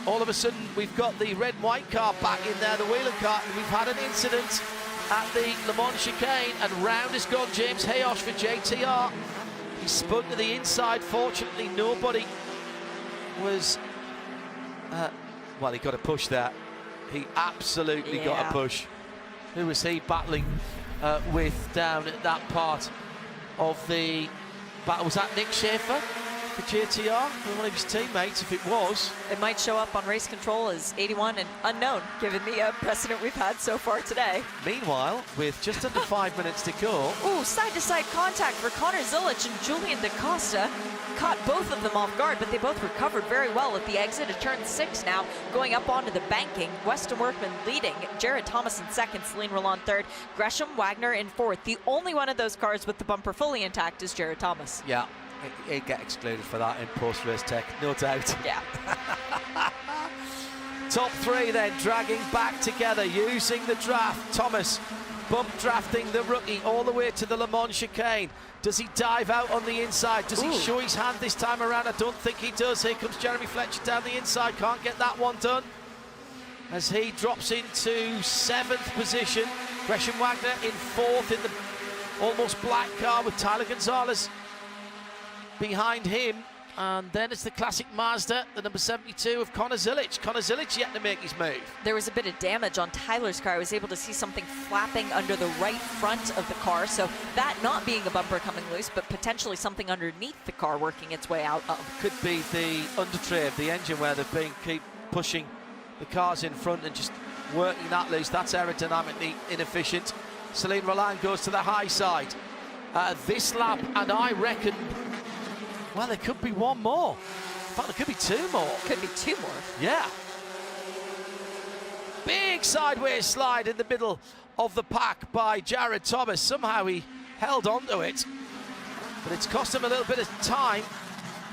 all of a sudden we've got the red and white car back in there, the Whelan car, and we've had an incident at the Le Mans chicane, and round has gone James Hayosh for JTR. He spun to the inside. Fortunately, nobody was, well, he got a push there. He absolutely got a push. Who was he battling with down at that part of the battle? Was that Nick Schaefer for JTR? One of his teammates, if it was. It might show up on race control as 81 and unknown, given the precedent we've had so far today. Meanwhile, with just under 5 minutes to go. Ooh, side-to-side contact for Connor Zilic and Julian DaCosta. Caught both of them off guard, but they both recovered very well at the exit of turn 6 now, going up onto the banking. Weston Workman leading, Jared Thomas in second, Celine Roland third, Gresham Wagner in fourth. The only one of those cars with the bumper fully intact is Jared Thomas. Yeah, he'd get excluded for that in post-race tech, no doubt. Yeah. Top three then, dragging back together, using the draft. Thomas bump drafting the rookie all the way to the Le Mans chicane. Does he dive out on the inside? Does he show his hand this time around? I don't think he does. Here comes Jeremy Fletcher down the inside. Can't get that one done as he drops into 7th position. Gresham Wagner in 4th in the almost black car with Tyler Gonzalez behind him. And then it's the classic Mazda, the number 72 of Connor Zilic. Connor Zilic yet to make his move. There was a bit of damage on Tyler's car. I was able to see something flapping under the right front of the car. So that not being a bumper coming loose, but potentially something underneath the car working its way out. Could be the undertray of the engine where they've been keep pushing the cars in front and just working that loose. That's aerodynamically inefficient. Celine Roland goes to the high side this lap, and I reckon, well, there could be one more. In fact, there could be two more. Could be two more. Yeah. Big sideways slide in the middle of the pack by Jared Thomas. Somehow he held onto it, but it's cost him a little bit of time.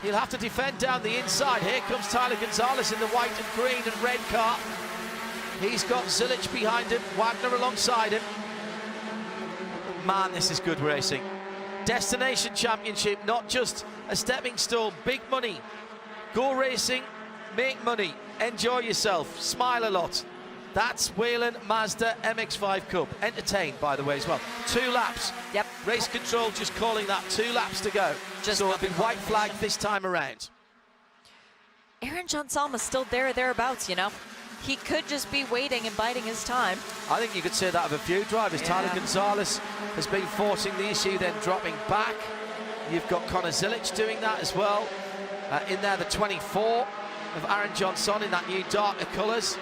He'll have to defend down the inside. Here comes Tyler Gonzalez in the white and green and red car. He's got Zilic behind him, Wagner alongside him. Man, this is good racing. Destination championship, not just a stepping stone. Big money. Go racing, make money, enjoy yourself, smile a lot. That's Whelan Mazda MX-5 Cup. Entertained, by the way, as well. 2 laps. Yep. Race control just calling that 2 laps to go. So it'll be white flag this time around. Aaron John Salma's still thereabouts, you know. He could just be waiting and biding his time. I think you could say that of a few drivers. Yeah. Tyler Gonzalez has been forcing the issue, then dropping back. You've got Connor Zilic doing that as well. In there, the 24 of Aaron Johnson in that new darker colours.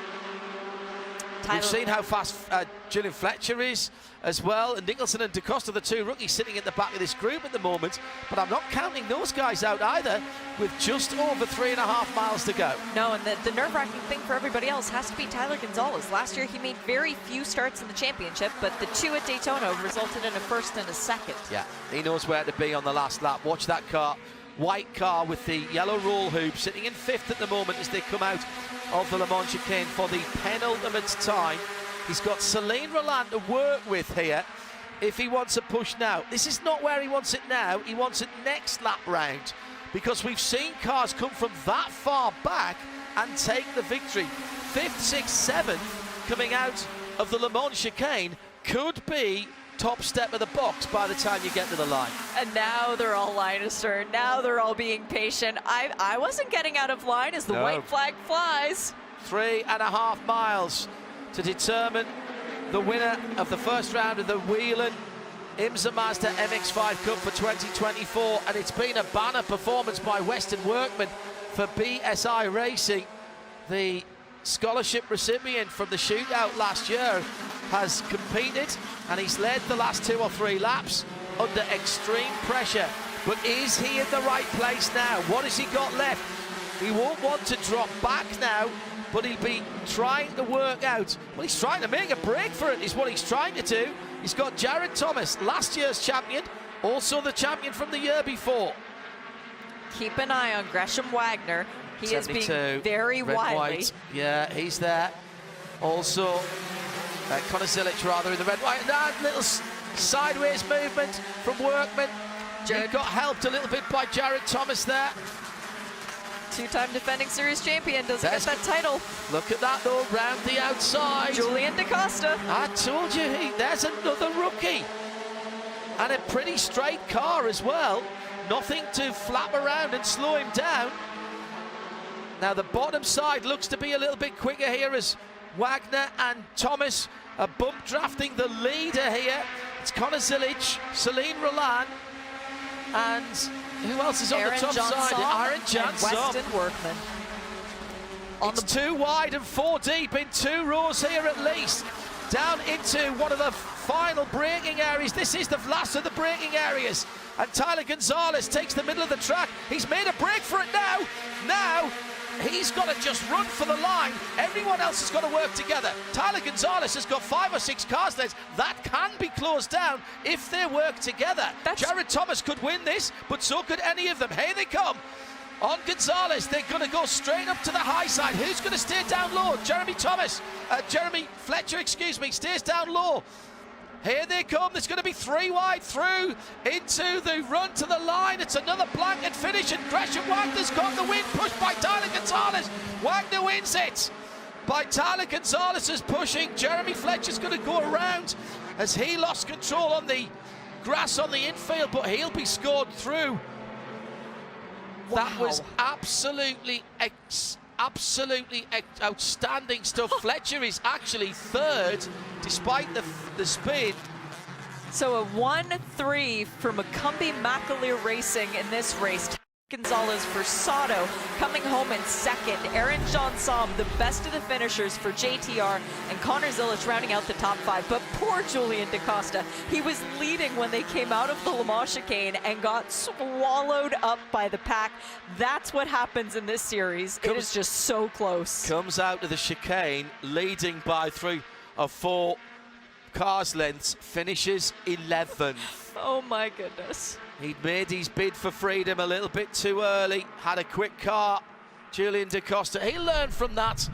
We've seen how fast Julian Fletcher is as well, and Nicholson and DaCosta, the 2 rookies, sitting at the back of this group at the moment. But I'm not counting those guys out either, with just over 3.5 miles to go. No, and the nerve-wracking thing for everybody else has to be Tyler Gonzalez. Last year he made very few starts in the championship, but the 2 at Daytona resulted in a 1st and a 2nd. Yeah, he knows where to be on the last lap. Watch that car, white car with the yellow roll hoop, sitting in 5th at the moment as they come out of the Le Mans chicane for the penultimate time. He's got Celine Roland to work with here if he wants a push now. This is not where he wants it now. He wants it next lap round, because we've seen cars come from that far back and take the victory. 5th, 6th, 7th coming out of the Le Mans chicane could be top step of the box by the time you get to the line. And now they're all line astern. Now they're all being patient. I wasn't getting out of line as the white flag flies. 3.5 miles to determine the winner of the first round of the Whelan IMSA Mazda MX-5 Cup for 2024. And it's been a banner performance by Weston Workman for BSI Racing. The scholarship recipient from the shootout last year has competed, and he's led the last 2 or 3 laps under extreme pressure. But is he in the right place now? What has he got left? He won't want to drop back now, but he'll be trying to work out. Well, he's trying to make a break for it, is what he's trying to do. He's got Jared Thomas, last year's champion, also the champion from the year before. Keep an eye on Gresham Wagner. He is being very wily. White. Yeah, he's there. Also, Connor Zilic rather in the red, white. That little sideways movement from Workman. He got helped a little bit by Jared Thomas there. Two-time defending series champion doesn't get that title. Look at that though, round the outside. Julian DaCosta. I told you, there's another rookie. And a pretty straight car as well. Nothing to flap around and slow him down. Now the bottom side looks to be a little bit quicker here as Wagner and Thomas are bump drafting the leader here. It's Connor Zilic, Celine Roland, and who else is on the top side? Aaron Johnson. Weston Workman. It's 2 wide and 4 deep in 2 rows here at least. Down into one of the final braking areas. This is the last of the braking areas. And Tyler Gonzalez takes the middle of the track. He's made a break for it now. Now, he's got to just run for the line. Everyone else has got to work together. Tyler Gonzalez has got 5 or 6 cars there. That can be closed down if they work together. Jared Thomas could win this, but so could any of them. Here they come. On Gonzalez, they're going to go straight up to the high side. Who's going to stay down low? Jeremy Fletcher, stays down low. Here they come. There's going to be 3 wide through into the run to the line. It's another blanket finish, and Gresham Wagner's got the win, pushed by Tyler Gonzalez. Wagner wins it by Tyler Gonzalez is pushing. Jeremy Fletcher's going to go around as he lost control on the grass on the infield, but he'll be scored through. Wow. That was absolutely outstanding stuff. Fletcher is actually 3rd, despite the spin. So a 1-3 for Macumbi Macaleer Racing in this race. Gonzalez for Sato coming home in 2nd. Aaron John Saab, the best of the finishers for JTR, and Connor Zilic rounding out the top 5. But poor Julian DaCosta, he was leading when they came out of the Le Mans chicane and got swallowed up by the pack. That's what happens in this series. It is just so close. Comes out of the chicane, leading by 3 or 4 cars lengths, finishes 11th. Oh my goodness. He'd made his bid for freedom a little bit too early, had a quick car. Julian DaCosta, he learned from that.